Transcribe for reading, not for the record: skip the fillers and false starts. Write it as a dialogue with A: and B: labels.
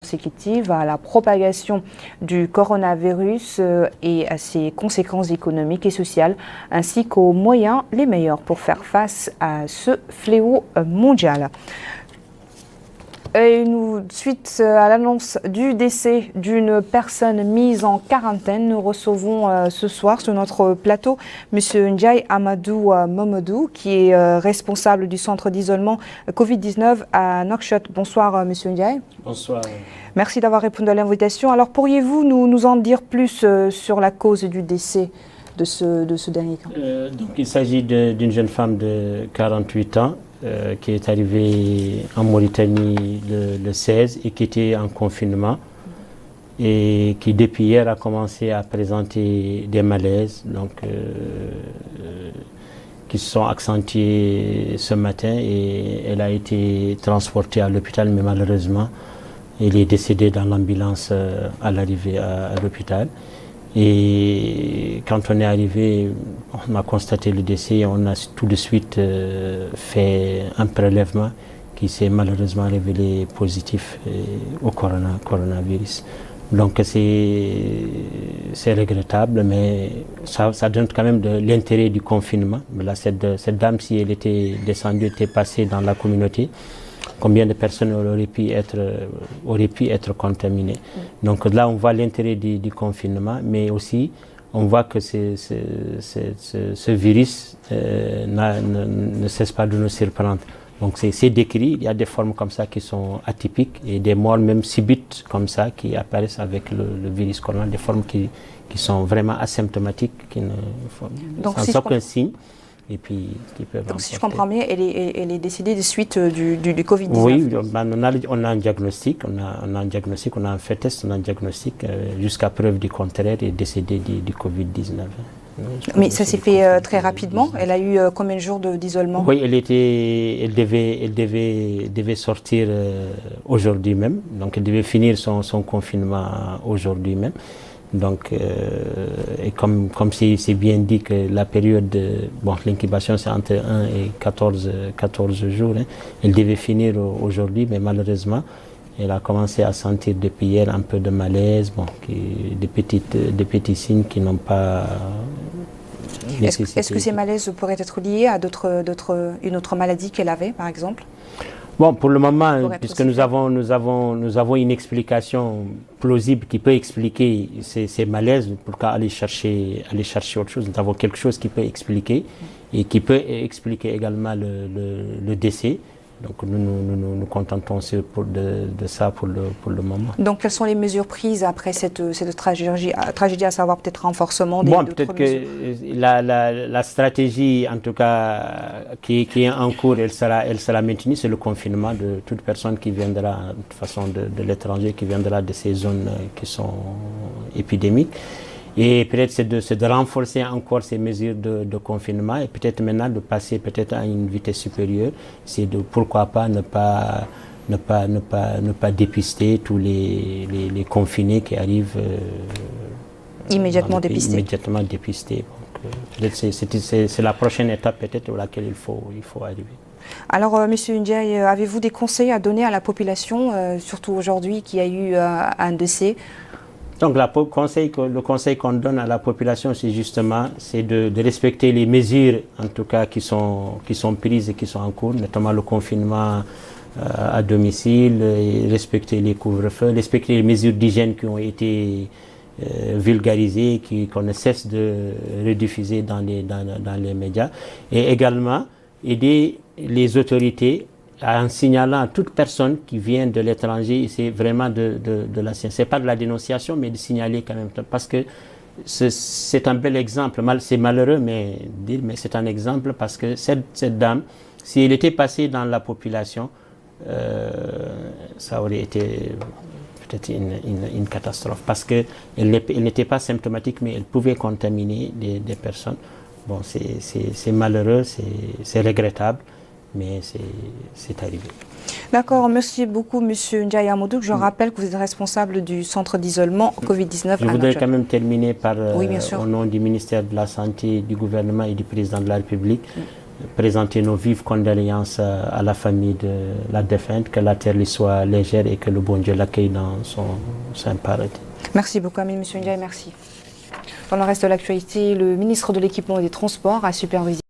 A: consécutive à la propagation du coronavirus et à ses conséquences économiques et sociales, ainsi qu'aux moyens les meilleurs pour faire face à ce fléau mondial. Et suite à l'annonce du décès d'une personne mise en quarantaine, nous recevons ce soir sur notre plateau M. Ndiaye Amadou Momodou, qui est responsable du centre d'isolement Covid-19 à Nouakchott. Bonsoir M. Ndiaye.
B: Bonsoir.
A: Merci d'avoir répondu à l'invitation. Alors pourriez-vous nous en dire plus sur la cause du décès de ce dernier cas?
B: Donc, il s'agit d'une jeune femme de 48 ans. Qui est arrivé en Mauritanie le 16 et qui était en confinement et qui depuis hier a commencé à présenter des malaises qui se sont accentués ce matin et elle a été transportée à l'hôpital, mais malheureusement elle est décédée dans l'ambulance à l'arrivée à l'hôpital. Et quand on est arrivé, on a constaté le décès et on a tout de suite fait un prélèvement qui s'est malheureusement révélé positif au coronavirus. Donc c'est regrettable, mais ça donne quand même de l'intérêt du confinement. Là, cette dame, si elle était descendue, était passée dans la communauté, combien de personnes auraient pu être contaminées. Donc là, on voit l'intérêt du confinement, mais aussi on voit que ce virus ne cesse pas de nous surprendre. Donc c'est décrit, il y a des formes comme ça qui sont atypiques et des morts même subites comme ça qui apparaissent avec le virus corona, des formes qui sont vraiment asymptomatiques, qui ne font sans aucun signe. Et puis,
A: donc si je comprends bien, elle est décédée des suites du Covid-19.
B: Oui, on a un diagnostic, on a un fait test, on a un diagnostic, jusqu'à preuve du contraire, elle est décédée du Covid-19.
A: Mais ça s'est fait très rapidement. Elle a eu combien de jours d'isolement?
B: Oui, elle devait sortir aujourd'hui même, donc elle devait finir son confinement aujourd'hui même. Donc, et comme c'est bien dit que la période, l'incubation c'est entre 1 et 14 jours, hein. Elle devait finir aujourd'hui, mais malheureusement, elle a commencé à sentir depuis hier un peu de malaise, des petits signes qui n'ont pas nécessité.
A: Est-ce que ces malaises pourraient être liés à une autre maladie qu'elle avait, par exemple?
B: Bon, pour le moment, puisque nous avons une explication plausible qui peut expliquer ces malaises, pourquoi aller chercher autre chose? Nous avons quelque chose qui peut expliquer et qui peut expliquer également le décès. Donc nous contentons de ça pour le moment.
A: Donc quelles sont les mesures prises après cette tragédie, à savoir peut-être renforcement des
B: peut-être que la stratégie en tout cas qui est en cours, elle sera maintenue, c'est le confinement de toute personne qui viendra de toute façon de l'étranger, qui viendra de ces zones qui sont épidémiques. Et peut-être c'est de renforcer encore ces mesures de confinement et peut-être maintenant de passer peut-être à une vitesse supérieure. C'est de pourquoi pas ne pas dépister tous les confinés qui arrivent
A: immédiatement dépistés.
B: Immédiatement dépistés. Donc, c'est la prochaine étape peut-être à laquelle il faut arriver.
A: Alors, Monsieur Ndiaye, avez-vous des conseils à donner à la population, surtout aujourd'hui qu'il y a eu un décès?
B: Donc le conseil qu'on donne à la population, c'est justement de respecter les mesures, en tout cas qui sont prises et qui sont en cours, notamment le confinement à domicile, et respecter les couvre-feux, respecter les mesures d'hygiène qui ont été vulgarisées, qu'on ne cesse de rediffuser dans les médias, et également aider les autorités en signalant à toute personne qui vient de l'étranger, c'est vraiment de la science. Ce n'est pas de la dénonciation, mais de signaler quand même. Parce que c'est un bel exemple. C'est malheureux, mais c'est un exemple parce que cette dame, si elle était passée dans la population, ça aurait été peut-être une catastrophe. Parce qu'elle n'était pas symptomatique, mais elle pouvait contaminer des personnes. Bon, c'est malheureux, c'est regrettable. Mais c'est arrivé.
A: D'accord, merci beaucoup Monsieur Ndiaye Amadou. Je rappelle que vous êtes responsable du centre d'isolement Covid-19.
B: Je voudrais quand même terminer par,
A: oui, bien sûr,
B: au nom du ministère de la Santé, du gouvernement et du président de la République, présenter nos vives condoléances à la famille de la défunte, que la terre lui soit légère et que le bon Dieu l'accueille dans son saint paradis.
A: Merci beaucoup, Amin. Monsieur Ndiaye, merci. Dans le reste de l'actualité, le ministre de l'Équipement et des Transports a supervisé